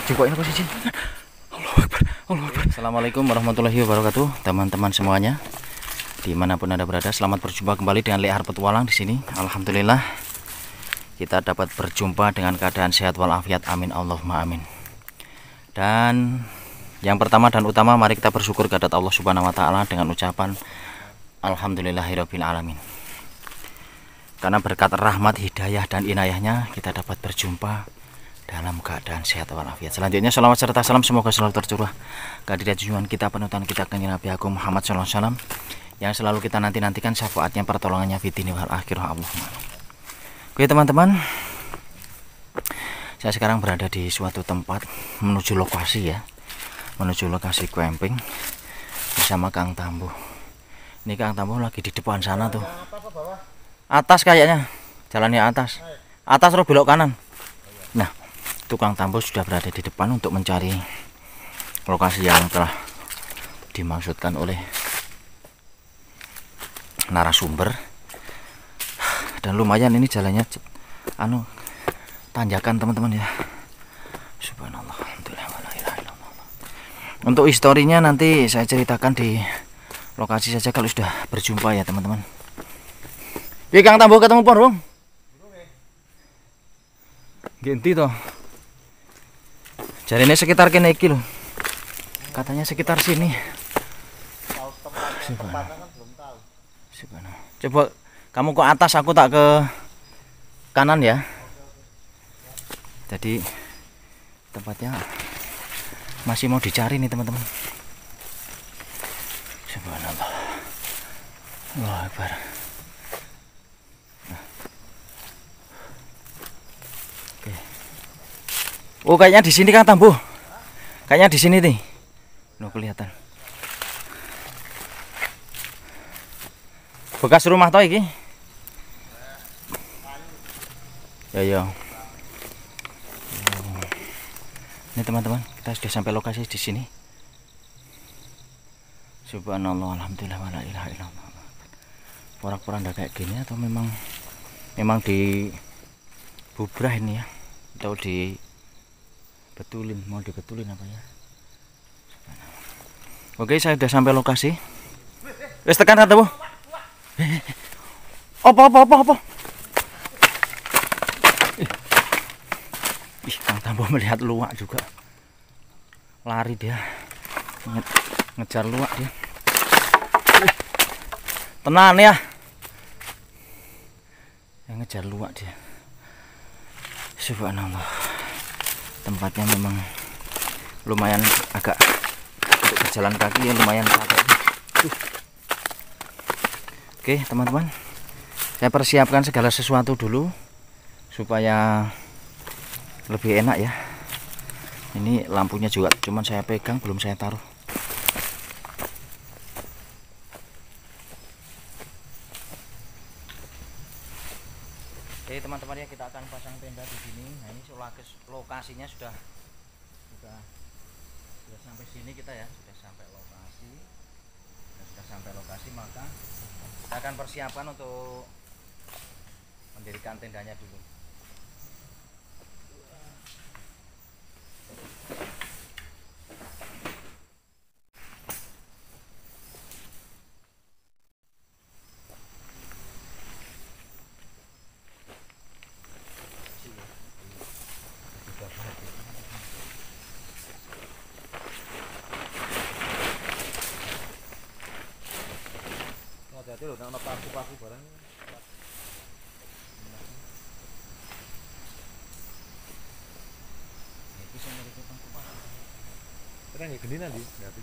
Coba ini posisi. Assalamualaikum warahmatullahi wabarakatuh, teman-teman semuanya. Dimanapun Anda berada, selamat berjumpa kembali dengan Lehar Petualang di sini. Alhamdulillah kita dapat berjumpa dengan keadaan sehat walafiat. Amin Allahumma amin. Dan yang pertama dan utama, mari kita bersyukur kepada Allah Subhanahu wa taala dengan ucapan alhamdulillahirabbil alamin. Karena berkat rahmat, hidayah dan inayahnya kita dapat berjumpa dalam keadaan sehat walafiat. Selanjutnya salawat serta salam semoga selalu tercurah kehadirat junjungan kita, panutan kita, kanjeng Nabi Agung Muhammad sallallahu alaihi wasallam, yang selalu kita nantikan syafaatnya, pertolongannya fitini wal akhirah. Allahumma. Oke teman-teman, saya sekarang berada di suatu tempat menuju lokasi ya, menuju lokasi camping bersama Kang Tambuh. Ini Kang Tambuh lagi di depan sana tuh, atas kayaknya, jalannya atas terus belok kanan. Nah, Kang Tambuh sudah berada di depan untuk mencari lokasi yang telah dimaksudkan oleh narasumber. Dan lumayan ini jalannya tanjakan teman-teman ya. Subhanallah, alhamdulillah, wala ilaha illallah. Untuk historinya nanti saya ceritakan di lokasi saja kalau sudah berjumpa ya teman-teman. Oke Kang Tambuh, ketemu pon Bang. Ganti toh. Jadi ini sekitar kene iki lho. Katanya sekitar sini. Coba kamu ke atas, aku tak ke kanan ya. Jadi tempatnya masih mau dicari nih teman-teman. Subhanallah. Allahu Akbar. Oh kayaknya di sini Kang Tambuh. Kayaknya di sini nih. Loh kelihatan. Bekas rumah toh iki? Ya. Ini teman-teman, kita sudah sampai lokasi di sini. Subhanallah, alhamdulillah, wala ilaha illallah. Porak-poranda kayak gini atau memang di bubrah ini ya? Atau di betulin, mau dibetulin apa ya? Oke, saya sudah sampai lokasi. Wes tekan Kang Tambuh. Apa? Ih, Kang Tambuh melihat luwak juga. Lari dia. Ngejar luwak dia. Tenan ya. Yang ngejar luwak dia. Subhanallah. Tempatnya memang lumayan agak untuk berjalan kaki ya, lumayan capek. Oke teman-teman, saya persiapkan segala sesuatu dulu supaya lebih enak ya. Ini lampunya juga cuman saya pegang, belum saya taruh. Oke teman-teman ya, kita akan pasang tenda di sini. Nah ini lokasinya sudah sampai sini kita ya, sudah sampai lokasi, maka kita akan persiapkan untuk mendirikan tendanya dulu. Hati-hati loh, nang paku-paku barang. Bisa mereka paku-paku. Terang ya gede nanti, hati.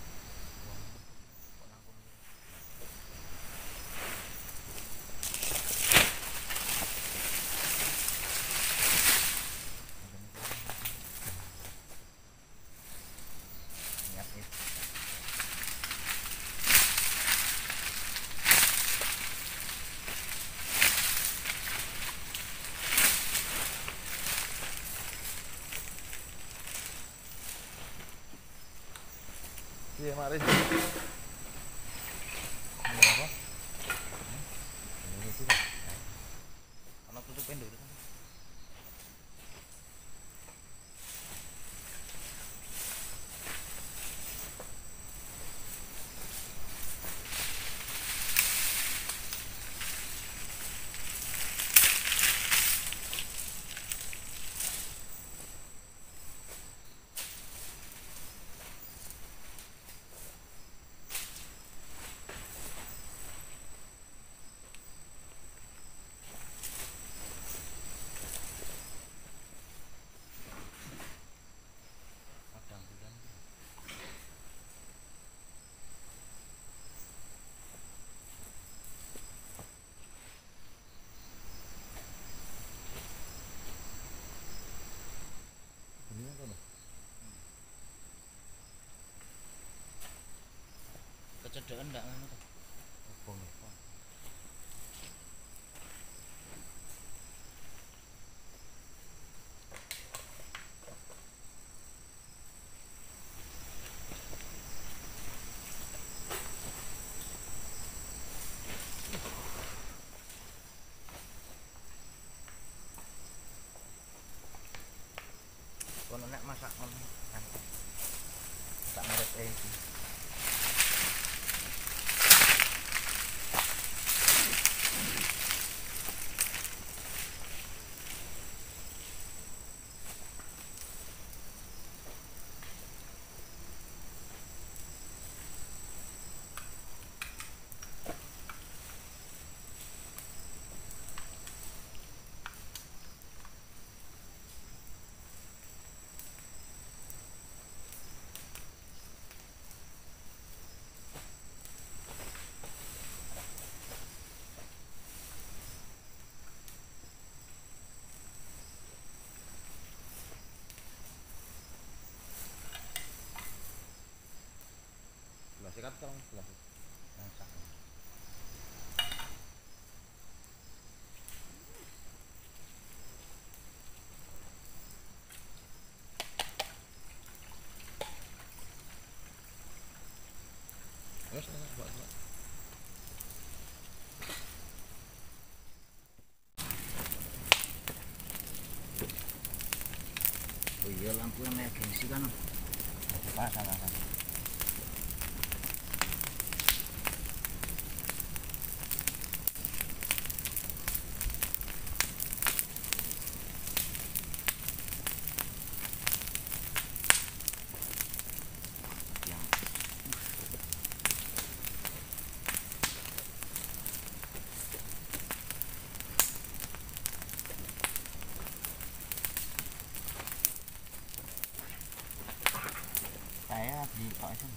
Iya, mari. Ini apa? Ini sih. Anak tutupin dulu. Sudah enggak kan? Kono nek masak ngono kan. Tak merek iki. Sikat tolong sebelah masak. Terus buat. Oh iya lampu emergensi kan. Pasang. Saya di Pak Isan.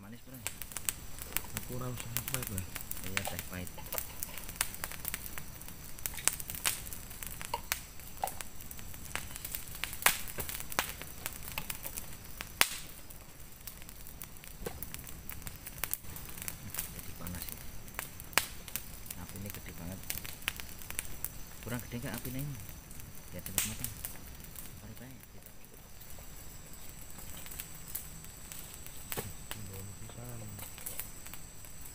Manis bro. Kurang sampai lah. Iya teh pahit. Kurang gede nggak apinya ini? Biar cepat matang. Mari baik.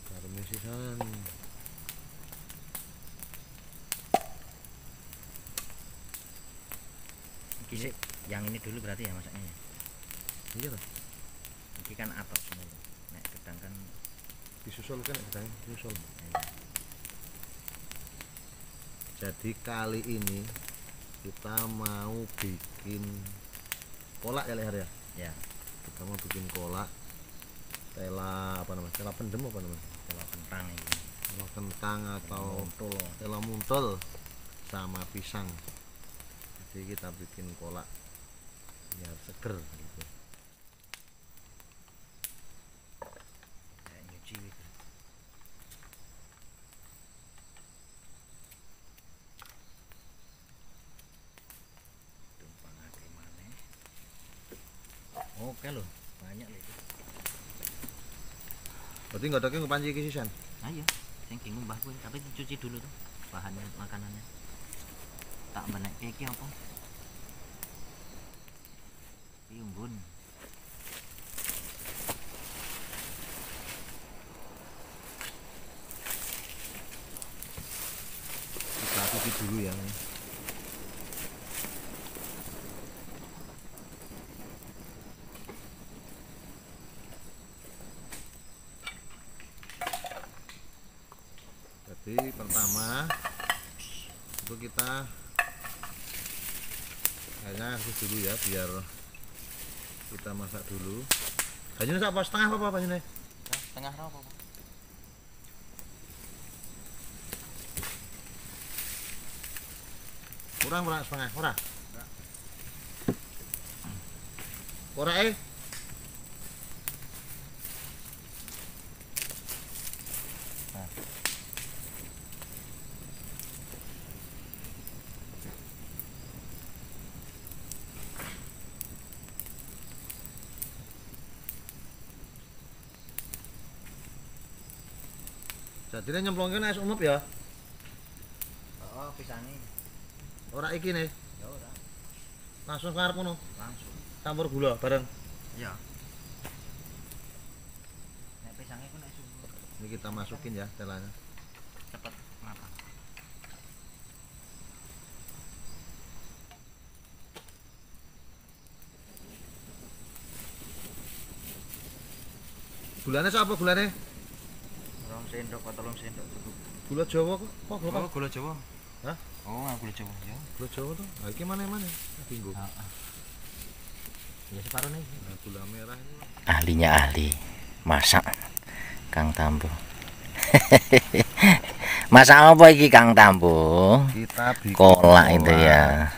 Garam sisan. Ini yang ini dulu berarti ya masaknya ya? Iya kan? Ini kan atos semua. Nek gedang kan Disusul kan gedang disusul. Jadi kali ini kita mau bikin kolak ya leher ya. ya. Kita mau bikin kolak tela apa namanya? Tela pendem apa namanya? Tela kentang ini. Tela kentang atau muntul. tela muntul sama pisang. Jadi kita bikin kolak biar seger gitu. Kayak nyuci gitu. Oke loh, banyak loh itu. Berarti nggak ada yang panci ke sisan? Ayo, saya bingung mbah gue, tapi dicuci dulu tuh bahannya, makanannya. Tak benek keki apa? Piunggun. Kita cuci dulu ya. Jadi pertama itu kita kayaknya harus dulu ya biar kita masak dulu. Banyune apa setengah apa banyune? Setengah apa? Kurang setengah, ora? Ora Jadinya nyemplongke nek umup ya. Oh, pisangnya. Ora iki nih. Ya ora. Langsung karep ngono. Langsung. Campur gula bareng. Ya. Nek pisangnya ku nek subur. Ini kita masukin ya telanya. Cepet matang. Gulanya apa gulanya? 2 sendok atau 3 sendok cukup. Gula Jawa kok. Kok gula? Oh, gula Jawa. Hah? Oh, gula Jawa ya. Gula Jawa tuh. Nah, iki mana-mana. Tinggu. Heeh. Ya separuh nih. Nah, gula merah ini. Ahlinya ahli masak Kang Tambo. Masak apa iki Kang Tambo? Kita bikin Kolak itu ya.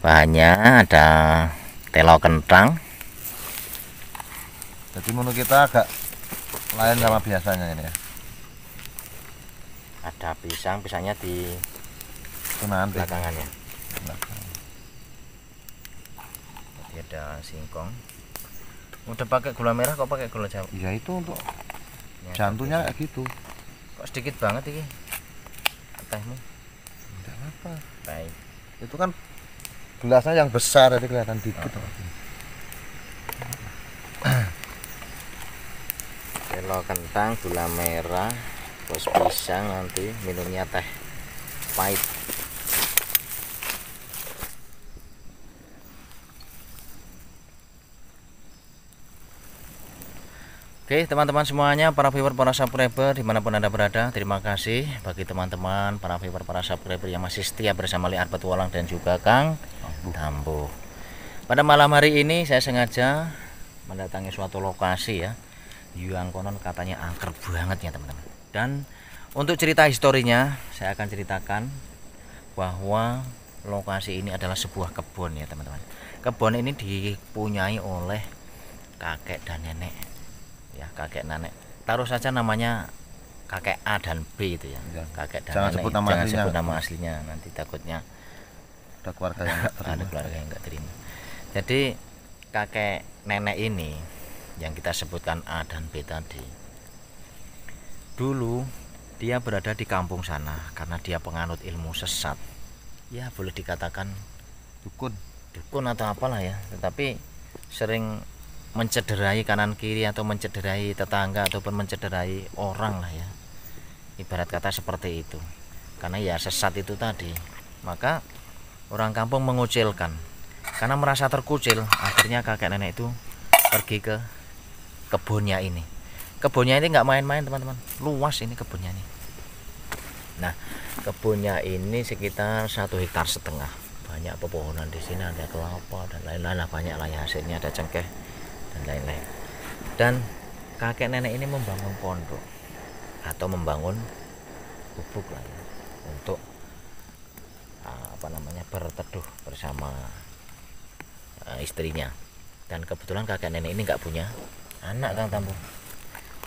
Bahannya ada telo kentang. Jadi menu kita agak lain sama biasanya ini ya. Ada pisang, pisangnya di Itu nanti. belakangannya. Tadi ada singkong. Udah pakai gula merah kok pakai gula Jawa? Ya itu untuk Ya, jantunya kayak gitu. kok sedikit banget ini tehmu? Enggak apa. Baik. Itu kan gelasnya yang besar jadi kelihatan dikit. Telo kentang, gula merah, terus pisang, nanti minumnya teh pahit. Oke teman-teman semuanya, para viewer, para subscriber dimanapun anda berada, terima kasih bagi teman-teman para viewer, para subscriber yang masih setia bersama Liar Petualang dan juga Kang Tambo. Pada malam hari ini saya sengaja mendatangi suatu lokasi ya, yang konon katanya angker banget ya teman-teman. Dan untuk cerita historinya saya akan ceritakan bahwa lokasi ini adalah sebuah kebun ya teman-teman. Kebun ini dipunyai oleh kakek dan nenek ya, kakek nenek, taruh saja namanya kakek A dan B itu ya, Ya. kakek dan Jangan nenek, sebut nama jangan aslinya. sebut nama aslinya, nanti takutnya Ada keluarga yang enggak ada terima. keluarga yang nggak terima. Jadi kakek nenek ini yang kita sebutkan A dan B tadi, dulu dia berada di kampung sana karena dia penganut ilmu sesat ya, boleh dikatakan Dukun. dukun atau apalah ya, tetapi sering mencederai kanan kiri atau mencederai tetangga ataupun mencederai orang lah ya, ibarat kata seperti itu. Karena ya sesat itu tadi, maka orang kampung mengucilkan. Karena merasa terkucil, akhirnya kakek nenek itu pergi ke kebunnya ini. Kebunnya ini nggak main-main teman-teman, luas ini kebunnya ini. Nah kebunnya ini sekitar 1,5 hektar, banyak pepohonan di sini, ada kelapa dan lain-lain lah, banyak lah ya hasilnya, ada cengkeh dan lain-lain. Dan kakek nenek ini membangun pondok atau membangun gubuk lah ya, untuk berteduh bersama istrinya. Dan kebetulan kakek nenek ini nggak punya anak Kang Tambo.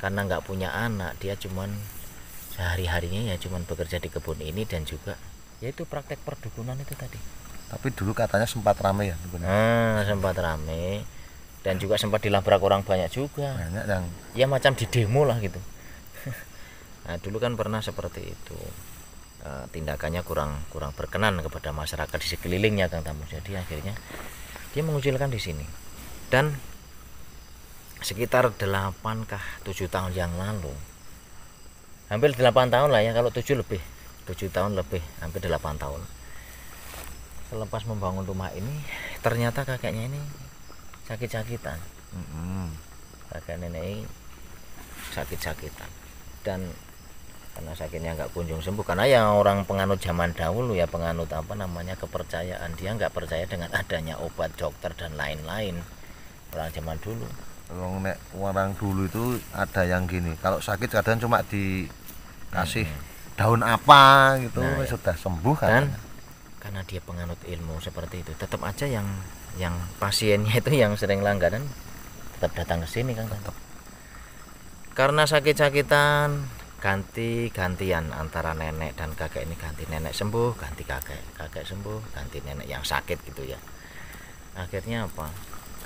Karena nggak punya anak, dia cuman sehari-harinya ya cuman bekerja di kebun ini dan juga yaitu praktek perdukunan itu tadi. Tapi dulu katanya sempat rame ya dukunnya. Sempat rame dan juga sempat dilabrak orang banyak juga. Banyak yang Ya macam di demo lah gitu. Nah dulu kan pernah seperti itu. Tindakannya kurang berkenan kepada masyarakat di sekelilingnya Kang Tambo. Jadi akhirnya dia mengucilkan di sini. Dan sekitar 8 kah 7 tahun yang lalu, hampir 8 tahun lah ya, kalau 7 lebih, 7 tahun lebih, hampir 8 tahun selepas membangun rumah ini, ternyata kakeknya ini sakit-sakitan. Kakek nenek ini sakit-sakitan, dan karena sakitnya nggak kunjung sembuh, karena ya orang penganut zaman dahulu ya, penganut kepercayaan, dia nggak percaya dengan adanya obat, dokter dan lain-lain. Orang zaman dulu, orang dulu itu ada yang gini, kalau sakit kadang cuma dikasih daun apa gitu, Nah, ya. sudah sembuh kan. Dan karena dia penganut ilmu seperti itu, tetap aja yang pasiennya itu yang sering langganan tetap datang ke sini kan. Karena sakit-sakitan, ganti-gantian antara nenek dan kakek ini, ganti nenek sembuh, ganti kakek sembuh, ganti nenek yang sakit gitu ya. Akhirnya apa?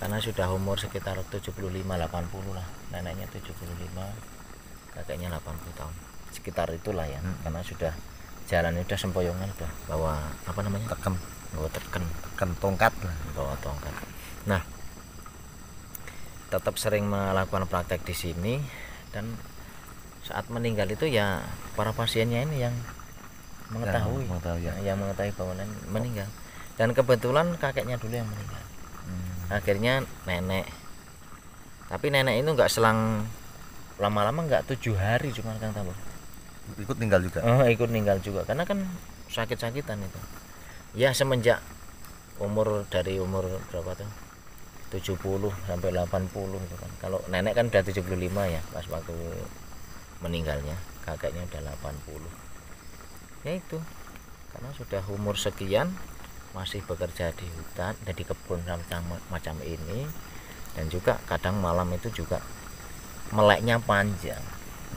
Karena sudah umur sekitar 75-80 lah, neneknya 75, kakeknya 80 tahun. sekitar itulah ya, karena sudah jalannya udah sempoyongan, udah bawa apa namanya, bawa teken tongkat lah. bawa tongkat. Nah, tetap sering melakukan praktek di sini, dan saat meninggal itu ya para pasiennya ini yang mengetahui, yang mengetahui bahwa meninggal. Dan kebetulan kakeknya dulu yang meninggal. Akhirnya nenek, tapi nenek itu nggak selang lama-lama, nggak 7 hari cuma Kang Tambur ikut ninggal juga. Ikut ninggal juga, karena kan sakit-sakitan itu ya. Semenjak dari umur berapa tuh, 70 sampai 80 gitu kan. Kalau nenek kan udah 75 ya pas waktu meninggalnya, kakeknya udah 80. Ya itu, karena sudah umur sekian masih bekerja di hutan dan di kebun macam ini, dan juga kadang malam itu juga meleknya panjang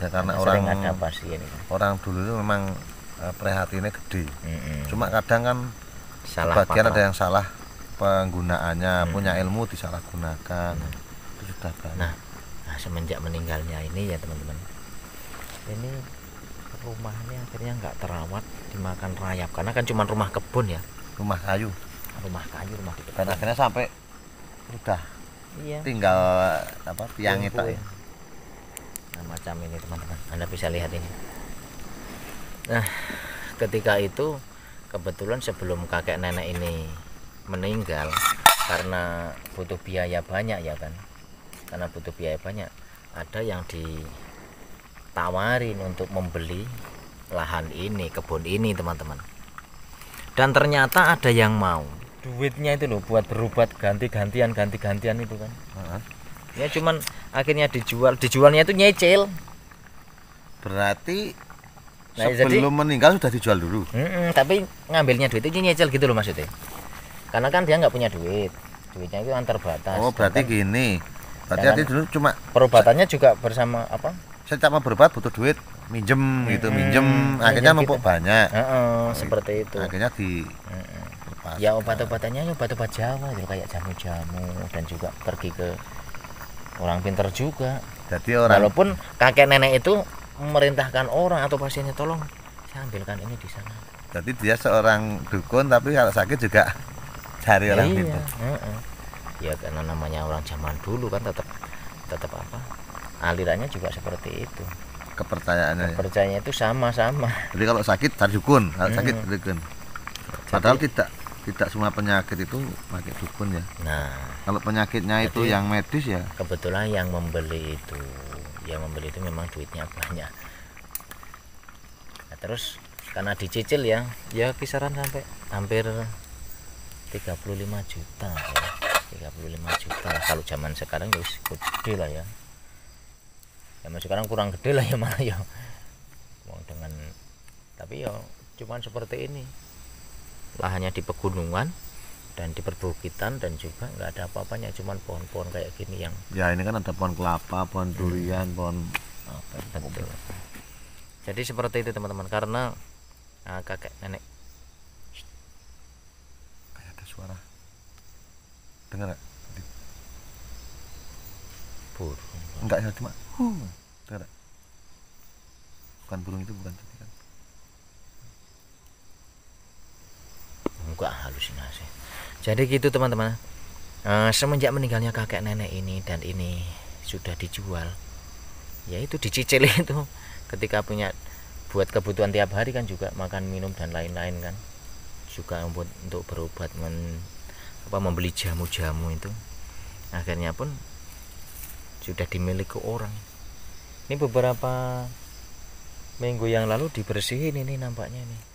ya, karena sering ada pasien itu. Orang dulu itu memang prihatinnya gede. Cuma kadang kan salah bagian ada yang salah penggunaannya, punya ilmu disalahgunakan. Itu sudah banyak. Nah, semenjak meninggalnya ini ya teman-teman, ini rumah ini akhirnya nggak terawat, dimakan rayap, karena kan cuma rumah kebun ya, rumah kayu, rumah di kebun. dan akhirnya sampai udah tinggal apa, tiang itu ya. Nah, macam ini teman-teman, Anda bisa lihat ini. Nah, ketika itu kebetulan sebelum kakek nenek ini meninggal, karena butuh biaya banyak ya kan, karena butuh biaya banyak, ada yang ditawarin untuk membeli lahan ini, kebun ini teman-teman. Dan ternyata ada yang mau duitnya itu loh, buat berobat ganti-gantian itu kan. Ya cuman akhirnya dijualnya itu nyicil. Berarti sebelum meninggal sudah dijual dulu. Tapi ngambilnya duit itu nyicil gitu loh maksudnya. Karena kan dia nggak punya duitnya itu antar batas. Oh berarti kan, gini, berarti dulu cuma perobatannya juga bersama apa? Saya cuma berobat butuh duit, minjem gitu, minjem akhirnya numpuk gitu. Banyak. Seperti itu. Akhirnya ya obat-obatannya obat-obat Jawa gitu, kayak jamu-jamu, dan juga pergi ke orang pintar juga. Jadi walaupun kakek nenek itu memerintahkan orang atau pasiennya, tolong saya ambilkan ini di sana. Jadi dia seorang dukun, tapi kalau sakit juga cari orang pintar. Ya karena namanya orang zaman dulu kan tetap apa, alirannya juga seperti itu. Kepercayaannya itu sama-sama. Jadi kalau sakit cari dukun, kalau sakit cari dukun. Padahal tidak semua penyakit itu pakai dukun ya. Nah, kalau penyakitnya itu yang medis ya. Kebetulan yang membeli itu memang duitnya banyak. Nah, terus karena dicicil ya kisaran sampai hampir 35 juta ya. 35 juta lah. Kalau zaman sekarang ya gede lah ya. Zaman sekarang kurang gede lah ya malah ya. Tapi ya cuman seperti ini. Lahannya di pegunungan dan di perbukitan, dan juga nggak ada apa-apanya, cuman pohon-pohon kayak gini yang ya ini kan ada pohon kelapa, pohon durian, pohon apa. Betul. Jadi seperti itu teman-teman, karena kakek nenek kayak ada suara, dengar nggak? Burung enggak ya, cuma dengar nggak? Bukan burung itu, bukan kan? Enggak halusinasi. Jadi gitu teman-teman, semenjak meninggalnya kakek nenek ini, dan ini sudah dijual, yaitu dicicil itu, ketika punya buat kebutuhan tiap hari kan, juga makan minum dan lain-lain kan, juga untuk berobat, membeli jamu-jamu itu, akhirnya pun sudah dimiliki orang. Ini beberapa minggu yang lalu dibersihin ini nampaknya nih.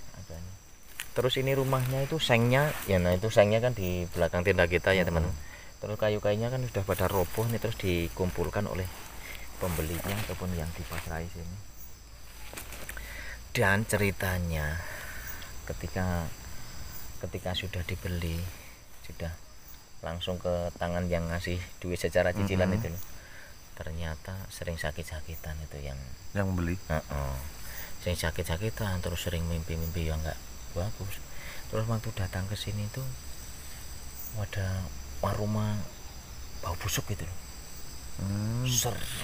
Terus ini rumahnya itu sengnya ya, nah itu sengnya kan di belakang tenda kita ya teman-teman. Terus kayu-kayunya kan sudah pada roboh nih, terus dikumpulkan oleh pembelinya ataupun yang dipasrai sini. Dan ceritanya ketika sudah dibeli, sudah langsung ke tangan yang ngasih duit secara cicilan itu, ternyata sering sakit-sakitan itu yang membeli. Sering sakit-sakitan, terus sering mimpi-mimpi yang enggak bagus. Terus waktu datang ke sini tuh ada aroma bau busuk gitu loh.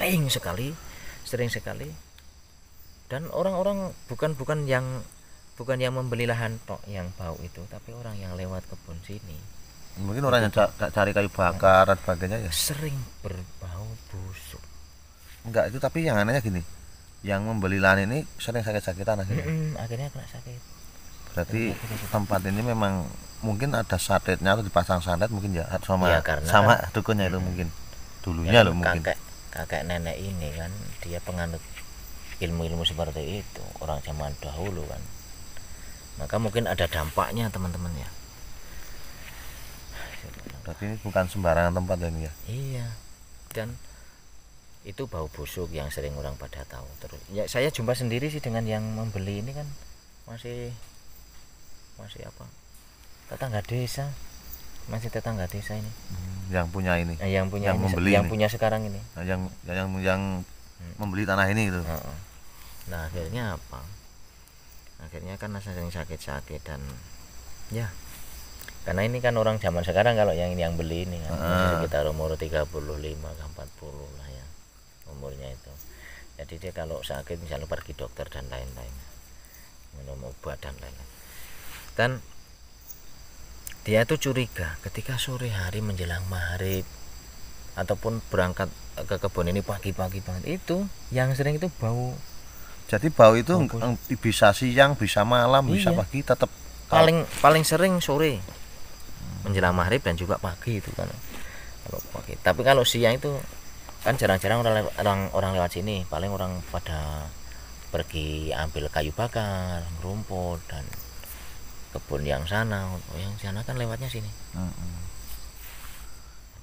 Sering sekali Dan orang-orang bukan yang membeli lahan tok yang bau itu, tapi orang yang lewat kebun sini Mungkin orang yang cari kayu bakar dan sebagainya ya. sering berbau busuk. Enggak itu, tapi yang anehnya gini, yang membeli lahan ini sering sakit-sakitan akhirnya. Akhirnya kena sakit. Berarti tempat ini memang mungkin ada santetnya atau dipasang santet mungkin ya sama Ya, karena sama kan, dukunnya itu mungkin dulunya ya, loh mungkin. kakek nenek ini kan dia penganut ilmu-ilmu seperti itu, orang zaman dahulu kan. Maka mungkin ada dampaknya teman-teman ya. Berarti ini bukan sembarangan tempat ini ya. Iya. Dan itu bau busuk yang sering orang pada tahu. Terus ya saya jumpa sendiri sih dengan yang membeli ini kan masih apa? Tetangga desa. Masih tetangga desa ini. Yang punya ini. Yang punya yang ini, membeli yang ini. punya sekarang ini. Nah, yang membeli tanah ini gitu. Nah, akhirnya apa? Akhirnya kan sering sakit-sakit dan ya karena ini kan orang zaman sekarang kalau yang beli ini kan masih sekitar umur 35 ke 40 lah ya umurnya itu. Jadi dia kalau sakit misalnya pergi dokter dan lain-lain, minum obat dan lain-lain. Dan dia itu curiga ketika sore hari menjelang maghrib ataupun berangkat ke kebun ini pagi-pagi banget, itu yang sering itu bau. Jadi bau itu bisa siang, bisa malam, bisa pagi, tetap paling sering sore menjelang maghrib dan juga pagi itu kan. Kalau pagi, tapi kalau siang itu kan jarang-jarang orang lewat sini, paling orang pada pergi ambil kayu bakar, rumput dan kebun yang sana. Yang sana kan lewatnya sini.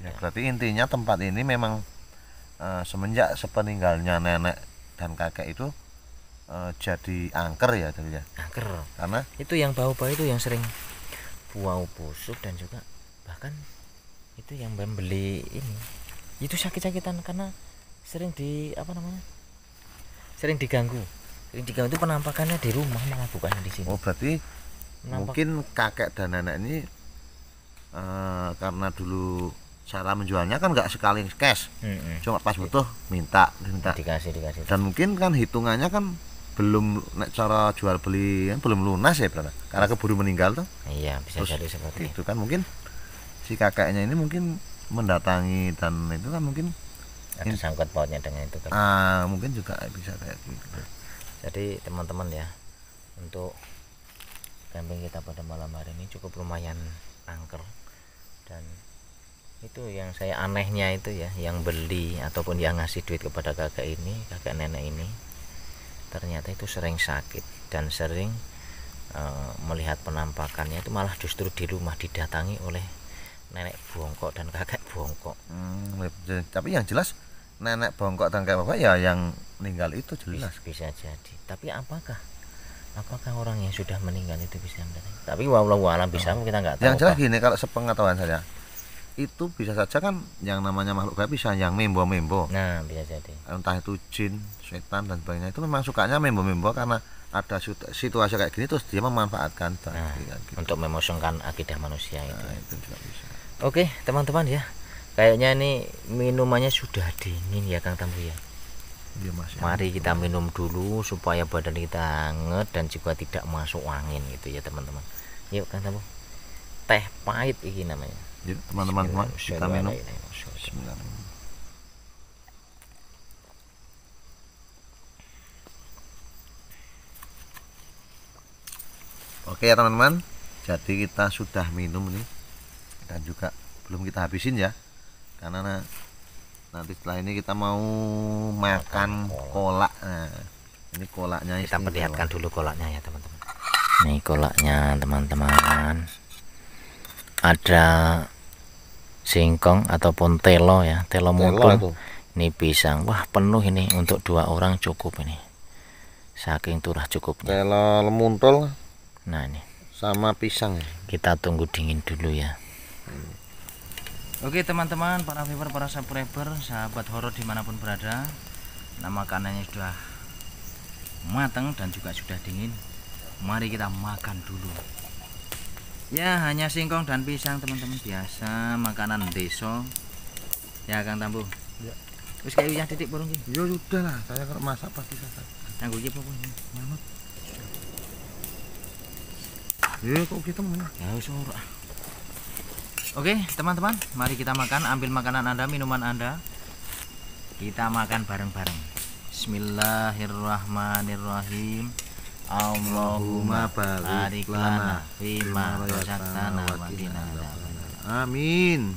Ya, berarti intinya tempat ini memang semenjak sepeninggalnya nenek dan kakek itu jadi angker ya, angker. Karena itu yang bau-bau itu yang sering bau busuk dan juga bahkan itu yang membeli ini itu sakit-sakitan karena sering sering diganggu itu penampakannya di rumah malah bukan di sini. Oh, berarti mungkin kakek dan nenek ini karena dulu cara menjualnya kan nggak sekali cash, cuma pas butuh minta dikasih. Dan mungkin kan hitungannya kan belum cara jual beli kan belum lunas ya, berarti karena keburu meninggal tuh. Iya, bisa jadi seperti itu kan. Mungkin si kakeknya ini mungkin mendatangi dan itu kan mungkin ada sangkut pautnya dengan itu kan. Mungkin juga bisa kayak gitu. Jadi teman-teman ya, untuk camping kita pada malam hari ini cukup lumayan angker. Dan itu yang saya anehnya itu ya, yang beli ataupun yang ngasih duit kepada kakek nenek ini ternyata itu sering sakit dan sering melihat penampakannya itu malah justru di rumah didatangi oleh nenek bongkok dan kakek bongkok. Tapi yang jelas nenek bongkok dan kakek bapak ya yang meninggal itu jelas. Bisa jadi. Tapi apakah orang yang sudah meninggal itu bisa mendatangi? Tapi wallahu alam bisa, kita nggak tahu. Yang jelas gini, kalau sepengetahuan saya itu bisa saja kan yang namanya makhluk gaib bisa yang membo. Nah, bisa jadi. Entah itu jin, setan dan sebagainya, itu memang sukanya membo karena ada situasi kayak gini terus dia memanfaatkan gitu. Untuk memosongkan akidah manusia itu. Itu juga bisa. Oke, teman-teman ya. Kayaknya ini minumannya sudah dingin ya Kang Tambu ya. Iya, Mas. Mari kita minum dulu supaya badan kita hangat dan juga tidak masuk angin gitu ya teman-teman. Yuk Kang Tambu. Teh pahit ini namanya. Yuk teman-teman kita minum. Oke ya teman-teman, jadi kita sudah minum nih dan juga belum kita habisin ya, karena nanti setelah ini kita mau makan kolak. Nah, ini kolaknya kita perlihatkan dulu kolaknya ya teman-teman. Ini kolaknya teman-teman. Ada singkong ataupun telo ya, telo muntul. Ini pisang, wah penuh ini untuk 2 orang cukup ini. Saking turah cukupnya. Telo muntul. Nah ini sama pisang. Kita tunggu dingin dulu ya. Oke teman-teman, para viewer, para subscriber, sahabat horor dimanapun berada, nah makanannya sudah matang dan juga sudah dingin. Mari kita makan dulu. Ya, hanya singkong dan pisang teman-teman, biasa makanan desa. Ya Kang Tambu. Ya. Terus kayak yang titik burung ya sudah lah, saya kalau masak pasti saya Nganggo iki apa manut? Kok kita mau? Ya wis ora. Oke, teman-teman, mari kita makan, ambil makanan Anda, minuman Anda. Kita makan bareng-bareng. Bismillahirrahmanirrahim. Allahumma barik lana fima razaqtana wa qina adzabannar. Amin.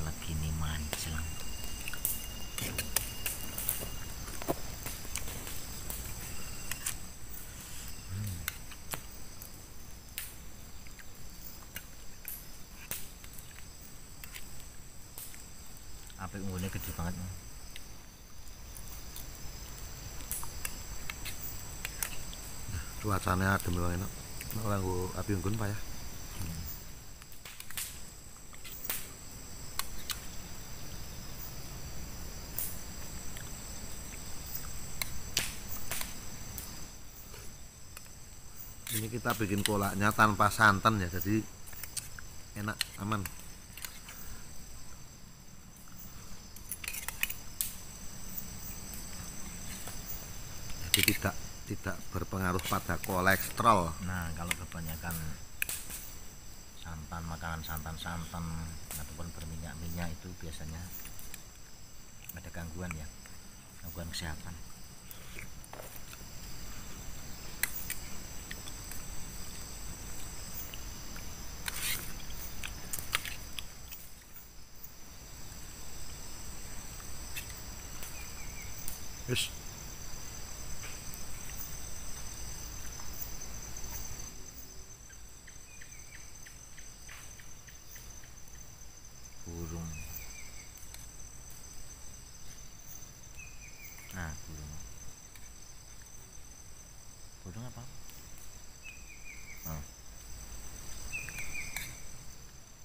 Lagi nih manjelang. Apik nggone gede banget. Cuacanya adem banget enak. Ora nggo api unggun Pak ya. Ini kita bikin kolaknya tanpa santan ya, jadi enak, aman. Jadi tidak berpengaruh pada kolesterol. Nah, kalau kebanyakan santan, makanan santan-santan ataupun berminyak-minyak itu biasanya ada gangguan ya, gangguan kesehatan. Yes. Burung. Nah, burung. Burung apa? Oh.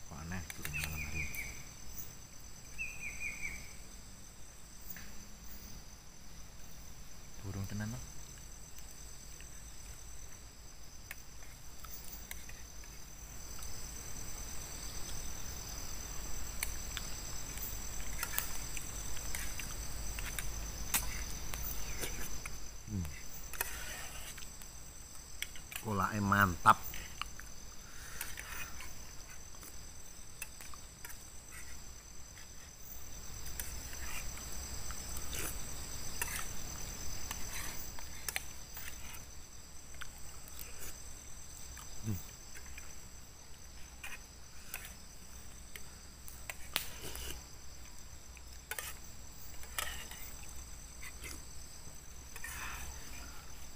Kok aneh burung malam hari. Burung tenan loh. Kolaknya mantap.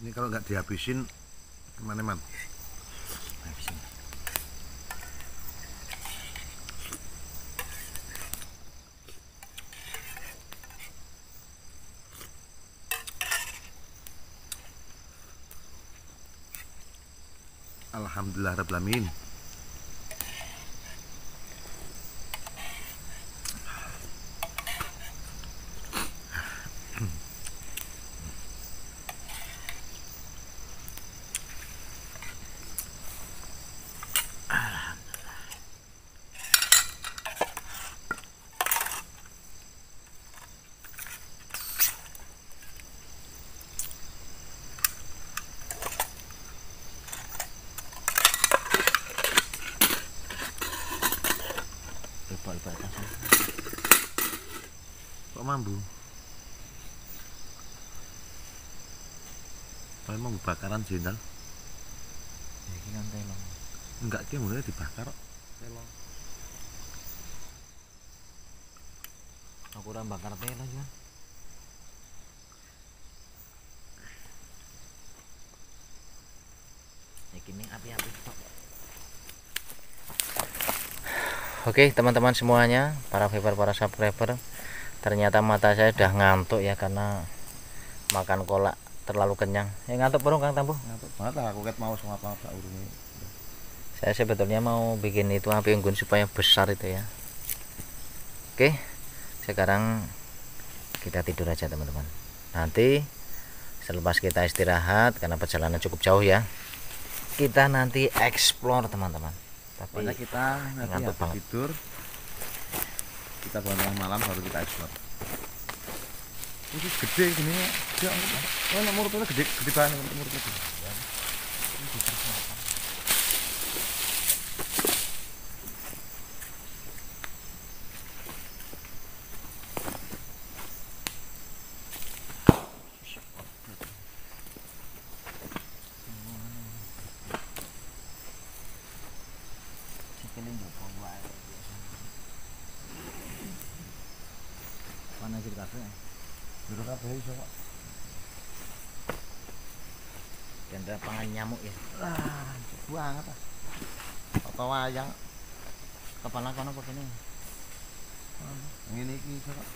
Ini kalau nggak dihabisin gimana man? Habisin. Alhamdulillah rabbil alamin. Kok mambu? Kalau mau bakaran jenderal? Ya, ini kan telong. Enggak, dia mulai dibakar kok. Telong. Aku udah bakar telong ya. Ini api-api tok. Oke teman-teman semuanya, para viewer, para subscriber, ternyata mata saya udah ngantuk ya karena makan kolak terlalu kenyang. Ngantuk burung Kang Tambuh? Ngantuk banget lah, aku ket mau sama apa urungnya. Saya sebetulnya mau bikin itu api unggun supaya besar itu ya. Oke, sekarang kita tidur aja teman-teman. Nanti selepas kita istirahat karena perjalanan cukup jauh ya, kita nanti explore teman-teman. Tapi pokoknya kita nanti ngantuk habis banget. tidur, kita bangun tengah malam baru kita explore. Ini gede gini ya. Oh, nomor itu gede gede banget nomor itu. Mana sih kafe? Biru kafe iso kok. Tenda pangan nyamuk ya. Ah, banget ah. Apa wayang Kepala kono apa kene? ngene iki iso kok.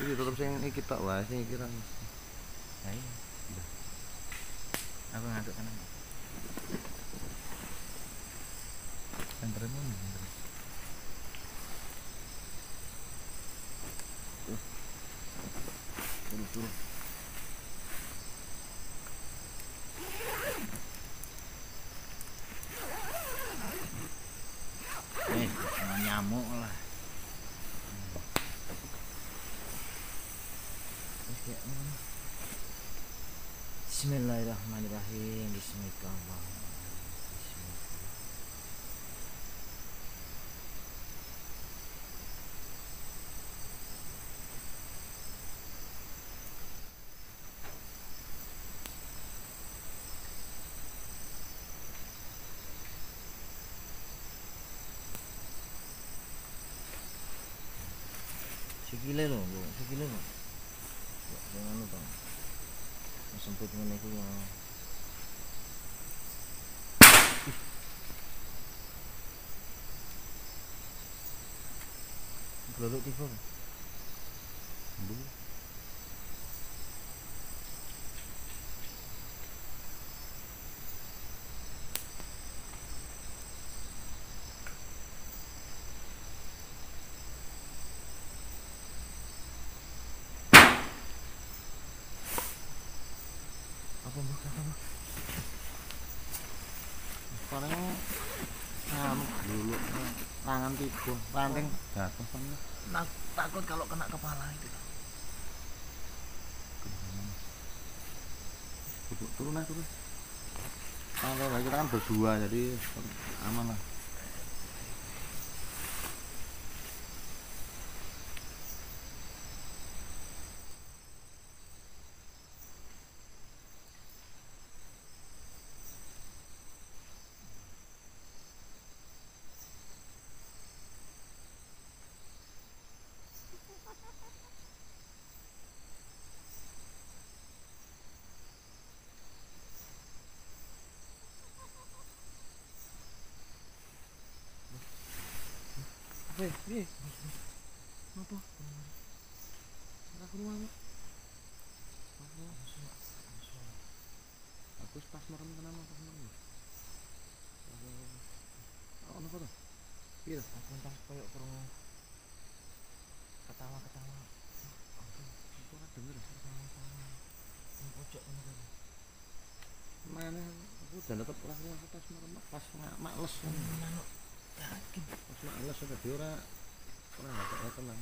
Iki tetep sing iki tok wae sing iki ra. Ya iya. Aku ngaduk kanan. Sentermu. Turun. Nyamuk lah. Bismillahirrahmanirrahim. Bismillahirrahmanirrahim. Sikile lho, Bu. Sikile lho. Jangan lupa. Sempit ngene iku ya. Glolok tiba. Bu. Apa mbak? Paling dulu tangan tiga ranting jatuh kan. Takut kalau kena kepala itu. Turun. Kalau kita kan berdua jadi aman lah. Piye? Apa? Aku rumah. Aku pas merem tenan apa merem. Ono apa to? Piye? Aku entar koyo krungu ketawa-ketawa. Aku ora denger Ketawa-ketawa. Ning pojok ngono kan. mana aku udah tetep ora aku pas merem pas males. Manuk. Yakin. Pas males dadi ora gak tenang.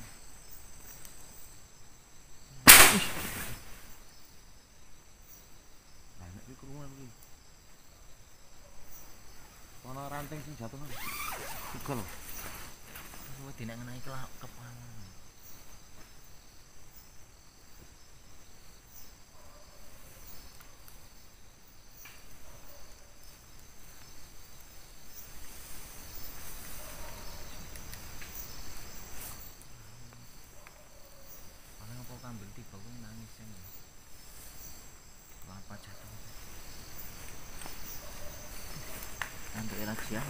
Banyak iki kerungan iki. Ono ranting sing jatuh kan. Tugel. Aku dina ngenai kepala. Ambil tiba gue nangis ya kelapa jatuh nanti relax ya.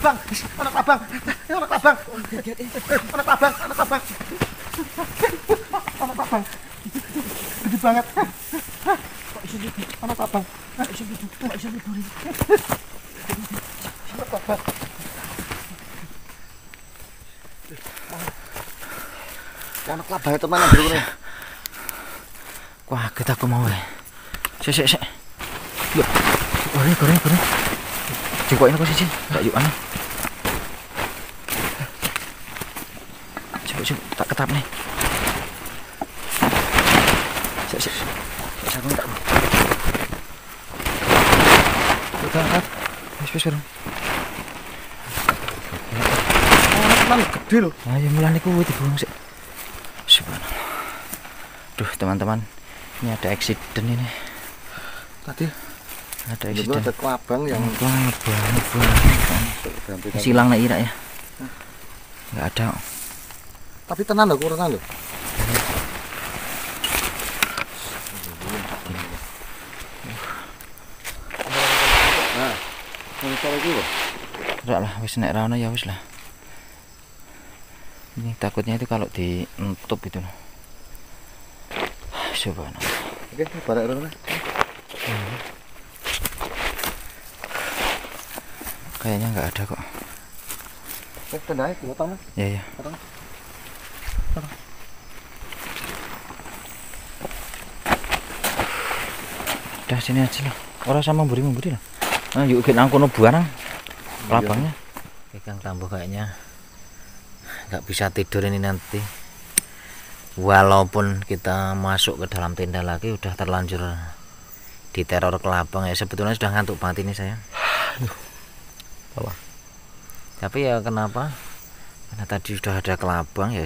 abang, anak abang, anak abang, anak abang, anak abang, anak abang, gede banget. Kok iso gitu, anak abang, kok iso gitu, kok iso gitu, anak abang. Anak abang itu mana dulu nih? Wah, kita aku mau ya. Sik. Yuk. Goreng. Cukup ini kok sih. Tak yuk ana. Coba tak ketap nih. Sik. Aku tak. Kita angkat. Wis bareng. Anak gede loh. Ayo mulane kuwi dibuang sik. Subhanallah. Duh, teman-teman. Ini ada accident ini. Tadi ada accident. Ada kelabang yang silang nak ira ya. Enggak ada. Tapi tenan loh, kurang loh. Nah, monitor lagi loh. Enggak lah, wis nek ra ono ya wis lah. Ini takutnya itu kalau ditutup itu loh. Subhanallah. Oke, barek rene. Kayaknya nggak ada kok. Tendai potong. Iya. Potong. Udah sini aja lah. Orang sama memberi lah. Nah, yuk kita angkono barang. Kelabangnya. Kang Tambuh kayaknya nggak bisa tidur ini nanti. Walaupun kita masuk ke dalam tenda lagi udah terlanjur diteror kelabang ya, sebetulnya sudah ngantuk banget ini saya. Apa? Tapi ya kenapa? Karena tadi sudah ada kelabang ya,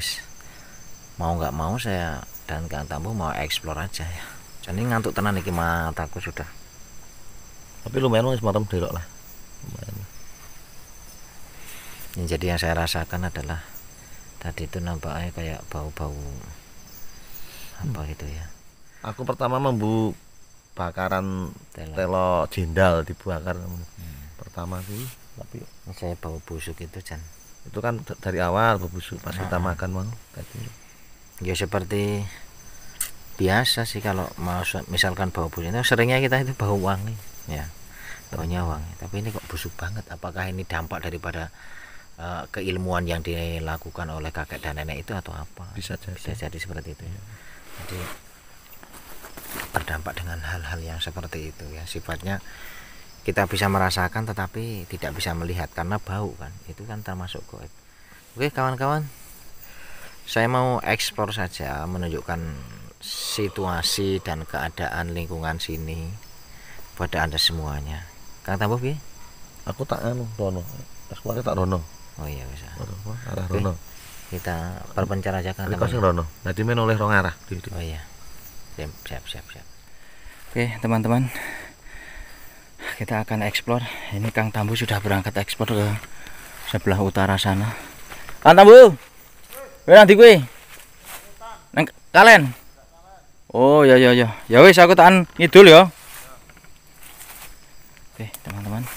mau nggak mau saya dan Kang Tambuh mau explore aja ya. Jadi ngantuk tenan iki mataku sudah. Tapi lumayan semalam delok lah. Lumayan. Jadi yang saya rasakan adalah tadi itu nampaknya kayak bau-bau apa gitu ya. Aku pertama bakaran telo jendal dibakar. Pertama sih, tapi saya bau busuk itu Jan. Itu kan dari awal bau busuk pas kita makan mau tadi. Ya seperti biasa sih kalau misalkan bau busuk itu seringnya kita itu bau wangi ya. Baunya wangi, tapi ini kok busuk banget. Apakah ini dampak daripada keilmuan yang dilakukan oleh kakek dan nenek itu atau apa? Bisa jadi seperti itu ya. Jadi berdampak dengan hal-hal yang seperti itu ya, sifatnya kita bisa merasakan tetapi tidak bisa melihat karena bau kan, itu kan termasuk goib. Oke kawan-kawan, saya mau eksplor saja menunjukkan situasi dan keadaan lingkungan sini pada Anda semuanya. Kang Tambuh piye? Aku tak rono. Sekolah tak rono. Oh iya bisa. Arah rono. Kita perpencar aja Kang Tambuh. Kosong rono. Dadi men oleh rong arah. Oh iya. Siap. Oke, teman-teman. Kita akan eksplor. Ini Kang Tambuh sudah berangkat eksplor ke sebelah utara sana. Kang Tambuh. Kowe nanti kowe. Nang kalen. Oh ya. Ya wis aku tahan ngidul ya. Oke, teman-teman.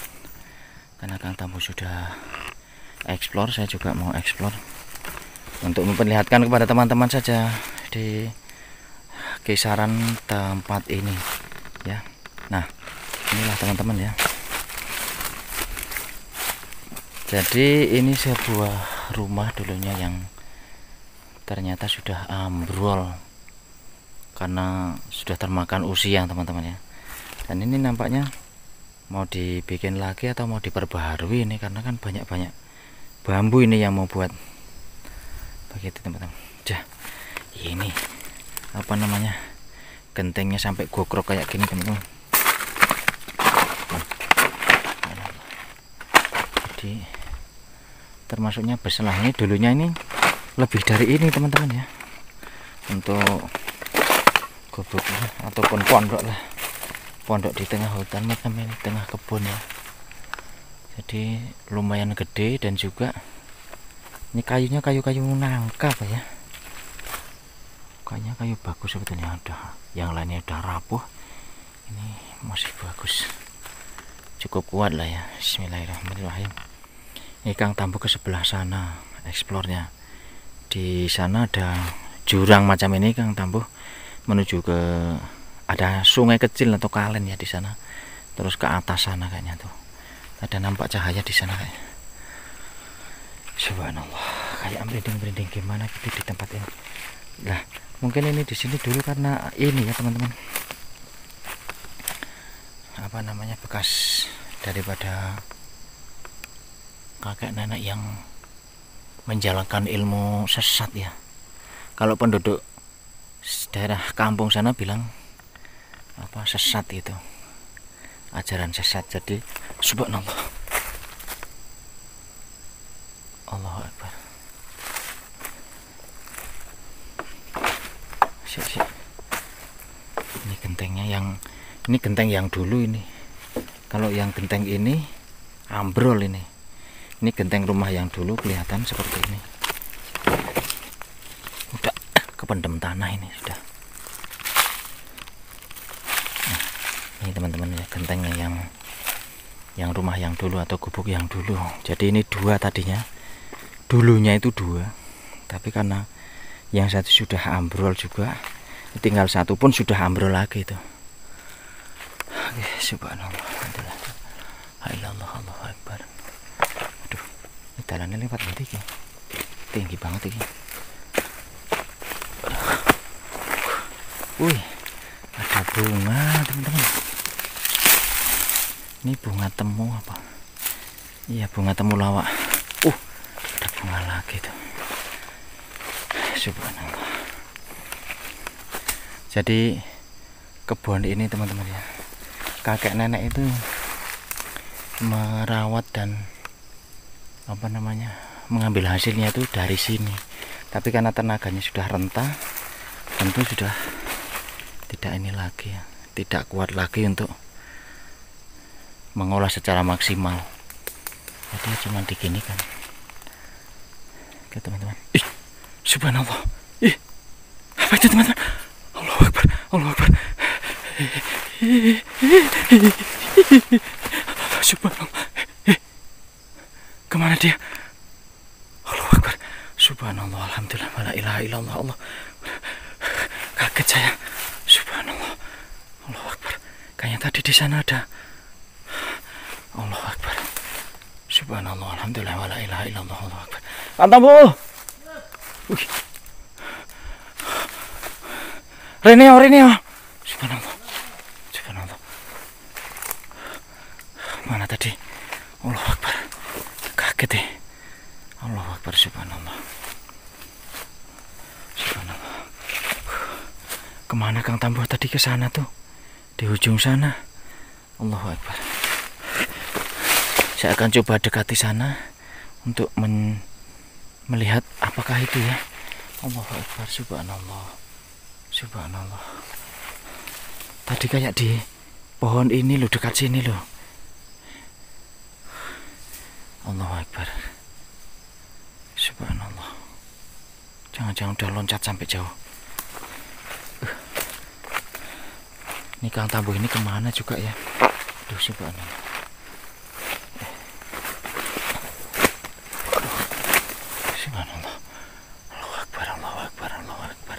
Karena Kang Tambuh sudah eksplor, saya juga mau eksplor untuk memperlihatkan kepada teman-teman saja di kisaran tempat ini ya. Nah, inilah teman-teman ya. Jadi ini sebuah rumah dulunya yang ternyata sudah ambrol karena sudah termakan usia teman-teman ya. Dan ini nampaknya mau dibikin lagi atau mau diperbaharui ini karena kan banyak-banyak bambu ini yang mau buat begitu teman-teman. Ini apa namanya, gentengnya sampai gogrok kayak gini teman-teman. Jadi termasuknya besar lah, ini dulunya ini lebih dari ini teman-teman ya, untuk gobok ataupun pondok di tengah hutan macam ini, tengah kebun ya. Jadi lumayan gede dan juga ini kayunya kayu-kayu nangka apa ya, kayaknya kayu bagus sebetulnya. Ada yang lainnya udah rapuh, ini masih bagus, cukup kuat lah ya. Bismillahirrahmanirrahim. Ini Kang Tambuh ke sebelah sana eksplornya. Di sana ada jurang macam ini Kang Tambuh, menuju ke ada sungai kecil atau kalen ya di sana. Terus ke atas sana kayaknya tuh. Ada nampak cahaya di sana kayaknya. Subhanallah, kayak merinding-merinding gimana gitu di tempat ini. Nah, mungkin ini di sini dulu karena ini ya teman-teman. Apa namanya, bekas daripada kakek nenek yang menjalankan ilmu sesat ya. Kalau penduduk daerah kampung sana bilang apa, sesat itu, ajaran sesat. Jadi subhanallah, Allahu Akbar. Siap. Ini gentengnya ini genteng yang dulu ini. Kalau yang genteng ini ambrol ini. Ini genteng rumah yang dulu kelihatan seperti ini. Udah kependem tanah ini sudah. Nah, ini teman-teman ya, gentengnya yang rumah yang dulu atau gubuk yang dulu. Jadi ini dua tadinya. Dulunya itu dua. Tapi karena yang satu sudah ambrol juga, tinggal satu pun sudah ambrol lagi itu. Oke, subhanallah, alhamdulillah, Allahu Akbar. Aduh, ini jalannya lewat nanti ya. Tinggi banget ini. Wih, ada bunga teman-teman. Ini bunga temu apa? Iya, bunga temulawak. Ada bunga lagi tuh. Subhanallah. Jadi kebun ini teman-teman ya, kakek nenek itu merawat dan apa namanya, mengambil hasilnya itu dari sini. Tapi karena tenaganya sudah rentah, tentu sudah tidak ini lagi ya, tidak kuat lagi untuk mengolah secara maksimal. Jadi cuma diginikan. Oke teman-teman. Ih, subhanallah. Ih, apa itu teman-teman? Allahu Akbar, Allahu Akbar. Subhanallah. Kemana dia? Allahu Akbar. Subhanallah, alhamdulillah, wala ilaha illallah. Allah. Kaget saya. Subhanallah. Allahu Akbar. Kayaknya tadi di sana ada. Allahu Akbar. Subhanallah, alhamdulillah, wala ilaha illallah. Allahu Akbar. Kang Tambuh. Wih. Reneo. Subhanallah. Subhanallah. Mana tadi? Allahu Akbar. Kaget deh. Allahu Akbar, subhanallah. Subhanallah. Kemana Kang Tambuh tadi? Ke sana tuh. Di ujung sana. Allahu Akbar. Saya akan coba dekati sana untuk melihat apakah itu ya. Allahu Akbar, subhanallah. Subhanallah. Tadi kayak di pohon ini loh, dekat sini loh. Allahu Akbar. Subhanallah. Jangan-jangan udah loncat sampai jauh. Ini Kang Tambuh ini kemana juga ya? Aduh, subhanallah. Subhanallah. Allahu Akbar, Allahu Akbar, Allahu Akbar.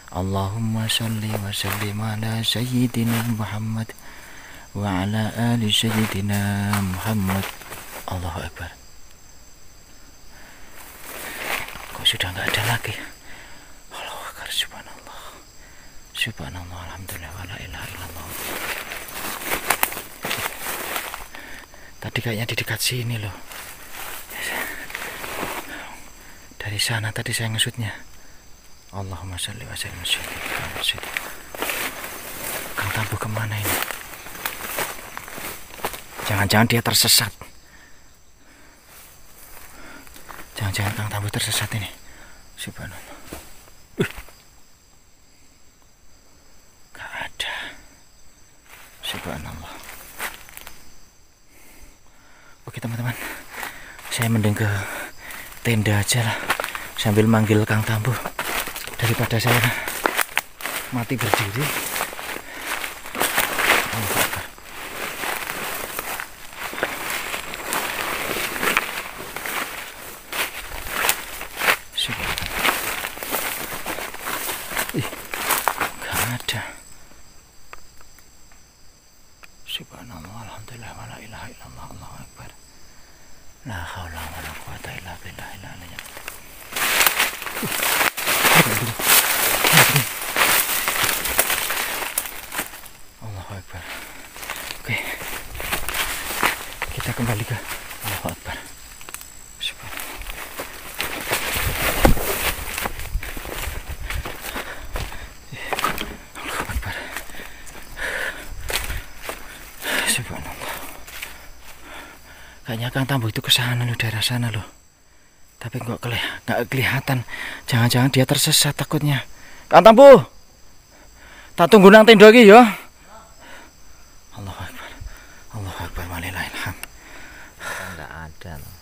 Allahumma salli wa sallim ala sayyidina Muhammad wa ala ali sayyidina Muhammad. Allahu Akbar. Kok sudah nggak ada lagi? Allahu Akbar, subhanallah. Subhanallah, alhamdulillah, wala ilaha illallah. Tadi kayaknya di dekat sini loh. Dari sana tadi saya ngesutnya. Allahumma sholli wa sallim ala sayyidina. Kang Tambuh kemana ini? Jangan-jangan dia tersesat. Jangan-jangan Kang Tambuh tersesat ini. Subhanallah. Gak ada. Subhanallah. Oke teman-teman, saya mending ke tenda aja lah, sambil manggil Kang Tambuh, daripada saya mati berdiri. ada. Subhanallah, alhamdulillah, wala ilaha illallah, Allahu akbar. La haula wala quwata illa billahil aliyyil azim. Allahu akbar. Oke. Kita kembali ke Allahu akbar. Subhanallah. Allahu akbar. Subhanallah. Kayaknya Kang Tambo itu ke sana loh, daerah sana loh. Tapi nggak kelihatan. Jangan-jangan dia tersesat takutnya. Kang Tambo, tak tunggu nang tenda iki ya. Allahu akbar. Allahu akbar, walillahil hamd. Enggak ada loh.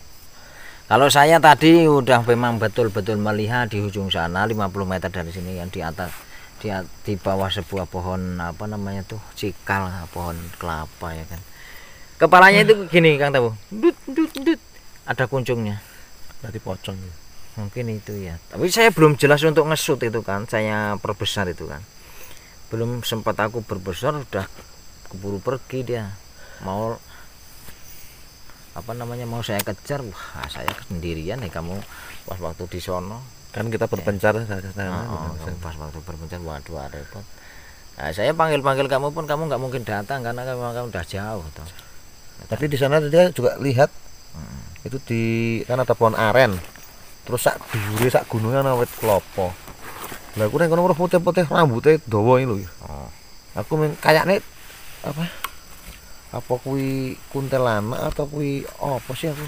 Kalau saya tadi udah memang betul-betul melihat di ujung sana 50 meter dari sini yang di atas di bawah sebuah pohon apa namanya tuh cikal, pohon kelapa ya kan. Kepalanya itu gini Kang Tambo. Dut dut dut. Ada kuncungnya. Berarti pocong ya. Mungkin itu ya. Tapi saya belum jelas untuk ngesut itu kan. Saya perbesar itu kan. Belum sempat aku berbesar udah keburu pergi dia. Mau apa namanya mau saya kejar, wah saya sendirian nih kamu pas waktu di sono. Kan kita berpencar Pas waktu berpencar waduh repot. Nah, saya panggil kamu pun kamu nggak mungkin datang karena kamu udah jauh toh. Tapi di sana dia juga lihat itu kan ada pohon aren. Terus sak dhuwure sak gunungan ana wit klopo. Lah aku nek kono putih-putih rambutnya dawa iki lho. Oh. Aku kayaknya apa kuwi kuntilanak atau kuwi apa sih aku?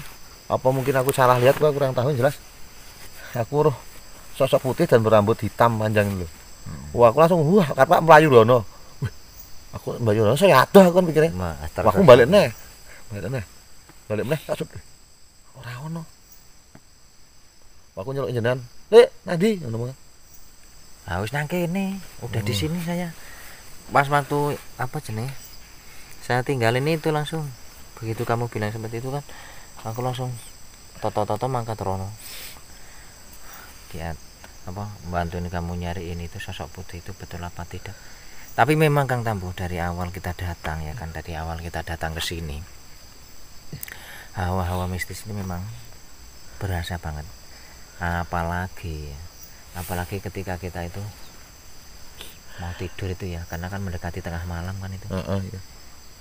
Apa mungkin aku salah lihat, aku kurang tahu jelas. Aku roh sosok putih dan berambut hitam panjang lho. Wah, aku langsung karena melayu rono. Wih, aku melayu rono saya adoh aku kan pikirnya. Aku balik neh. Balik neh tak sup. Ora ono. Aku nyeluk jenengan. "Lek, nandi?" ngono. Harus nang kene, udah di sini saya. Pas waktu apa jenenge? Saya tinggalin itu langsung. Begitu kamu bilang seperti itu kan, aku langsung toto mangkat rono. Dia apa membantu kamu nyariin itu sosok putih itu betul apa tidak. Tapi memang Kang Tambo dari awal kita datang ya kan, dari awal kita datang ke sini. Hawa-hawa mistis ini memang berasa banget. Apalagi ketika kita itu mau tidur itu ya, karena kan mendekati tengah malam kan itu. Iya.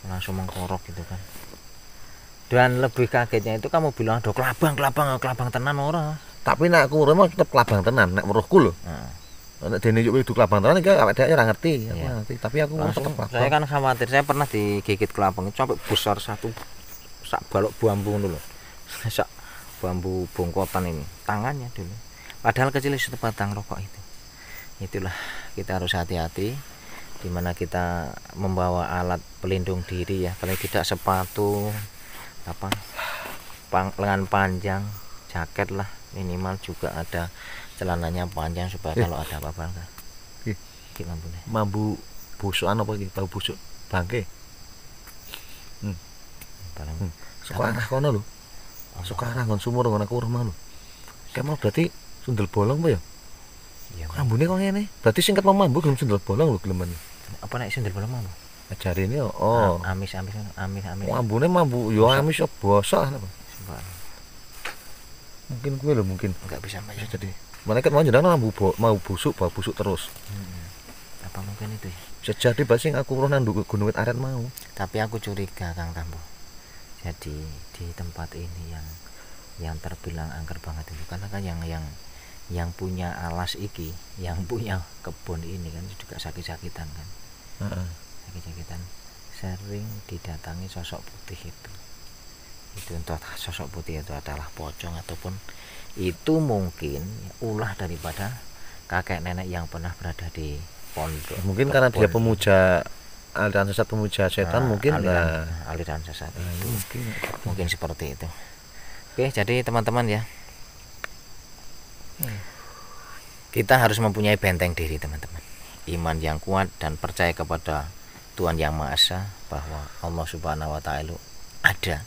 Langsung mengkorok gitu kan. Dan lebih kagetnya itu kamu bilang ada kelabang tenan ora. Tapi nek aku urip tetep kelabang tenan, nek weruhku lho. Heeh. Nek dene yo itu kelabang tenan iki awake dhewe ora ngerti, aku ngerti. Tapi aku Langsung, tetep saya kan khawatir, saya pernah digigit kelabang itu sampai besar satu sak balok bambu dulu. Sak bambu bongkotan ini, tangannya dulu. Padahal kecil sebatang rokok itu. Itulah kita harus hati-hati dimana kita membawa alat pelindung diri ya, paling tidak sepatu apa lengan panjang, jaket lah minimal, juga ada celananya panjang supaya kalau ada apa-apa enggak. Gimana nih? Mambu busukan apa iki? Bau busuk bangke. Sekarang kono lho. Sekarang ngon sumur ngon aku rumah lho. Kamu berarti sundel bolong apa ya? Iya. Ambune kok ngene. Berarti singkat mambu gelem sundel bolong lho gelemen. Apa nek sundel bolong apa? Ajare ini Amis. Ambune mambu yo amis yo bosok apa. Mungkin gue lho mungkin. Enggak bisa Bisa jadi. Malaikat mau jenengan mau busuk terus. Apa mungkin itu ya? Bisa jadi basing aku roh nang gunung aren mau. Tapi aku curiga Kang Tambo. Jadi di tempat ini yang terbilang angker banget itu karena kan yang punya alas iki, yang punya kebun ini kan juga sakit-sakitan kan. Sakit-sakitan sering didatangi sosok putih itu. Itu entah sosok putih itu adalah pocong ataupun itu mungkin ulah daripada kakek nenek yang pernah berada di pondok. Mungkin karena dia pemuja aliran sesat, pemuja setan, mungkin aliran sesat itu mungkin seperti itu. Oke, jadi teman-teman ya, kita harus mempunyai benteng diri teman-teman, iman yang kuat dan percaya kepada Tuhan Yang Maha Esa bahwa Allah Subhanahu wa Ta'ala ada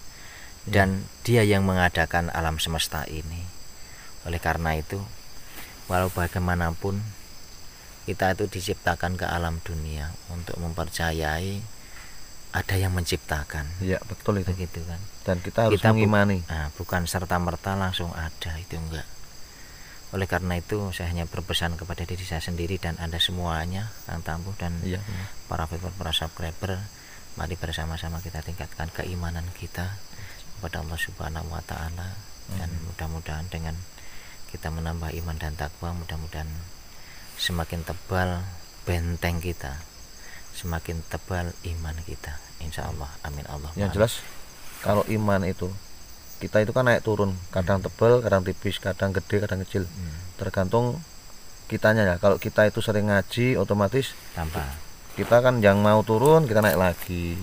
dan Dia yang mengadakan alam semesta ini. Oleh karena itu, walau bagaimanapun Kita itu diciptakan ke alam dunia untuk mempercayai ada yang menciptakan. Iya, betul itu. Begitu kan. Dan kita harus Kita mengimani. bukan serta-merta langsung ada, itu enggak. Oleh karena itu saya hanya berpesan kepada diri saya sendiri dan Anda semuanya, Kang Tambuh dan Iya. para viewer, para subscriber, mari bersama-sama kita tingkatkan keimanan kita kepada Allah Subhanahu wa taala, dan mudah-mudahan dengan kita menambah iman dan takwa, mudah-mudahan semakin tebal benteng kita, semakin tebal iman kita, insya Allah. Amin Allah. Yang jelas kalau iman itu, kita itu kan naik turun, kadang tebal, kadang tipis, kadang gede, kadang kecil, tergantung kitanya ya. Kalau kita itu sering ngaji, otomatis Tanpa kita kan yang mau turun kita naik lagi,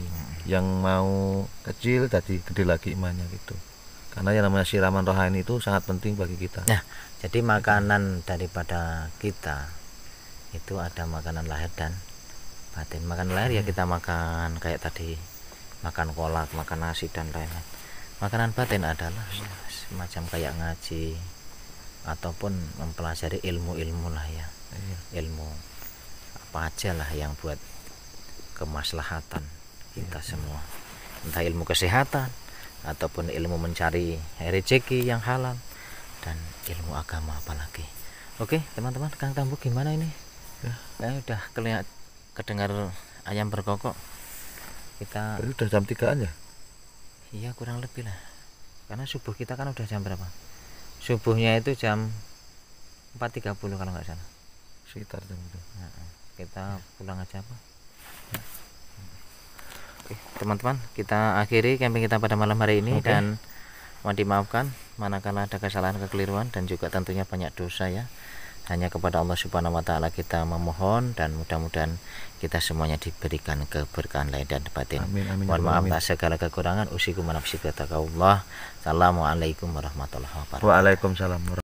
yang mau kecil jadi gede lagi imannya gitu. Karena yang namanya siraman rohani itu sangat penting bagi kita. Nah, jadi makanan daripada kita itu ada makanan lahir dan batin. Makanan lahir ya kita makan kayak tadi, makan kolak, makan nasi dan lain-lain. Makanan batin adalah semacam kayak ngaji ataupun mempelajari ilmu-ilmu lah ya. Ilmu apa aja lah yang buat kemaslahatan kita semua. Entah ilmu kesehatan ataupun ilmu mencari rezeki yang halal dan ilmu agama apalagi. Oke, teman-teman, Kang Tambuh gimana ini? Ya udah kedengar ayam berkokok. Kita Berarti udah jam 3-an ya? iya kurang lebih lah. Karena subuh kita kan udah jam berapa? Subuhnya itu jam 4.30 kalau nggak salah. Sekitar jam itu. Nah, kita pulang aja apa? Oke, teman-teman, kita akhiri camping kita pada malam hari ini. Dan mohon dimaafkan manakala ada kesalahan, kekeliruan dan juga tentunya banyak dosa ya. Hanya kepada Allah Subhanahu wa taala kita memohon, dan mudah-mudahan kita semuanya diberikan keberkahan lahir dan batin. Amin, amin, Mohon maaf amin. atas segala kekurangan. Usikum wa nafsi bi taqwallah. Assalamualaikum warahmatullahi wabarakatuh. Waalaikumsalam.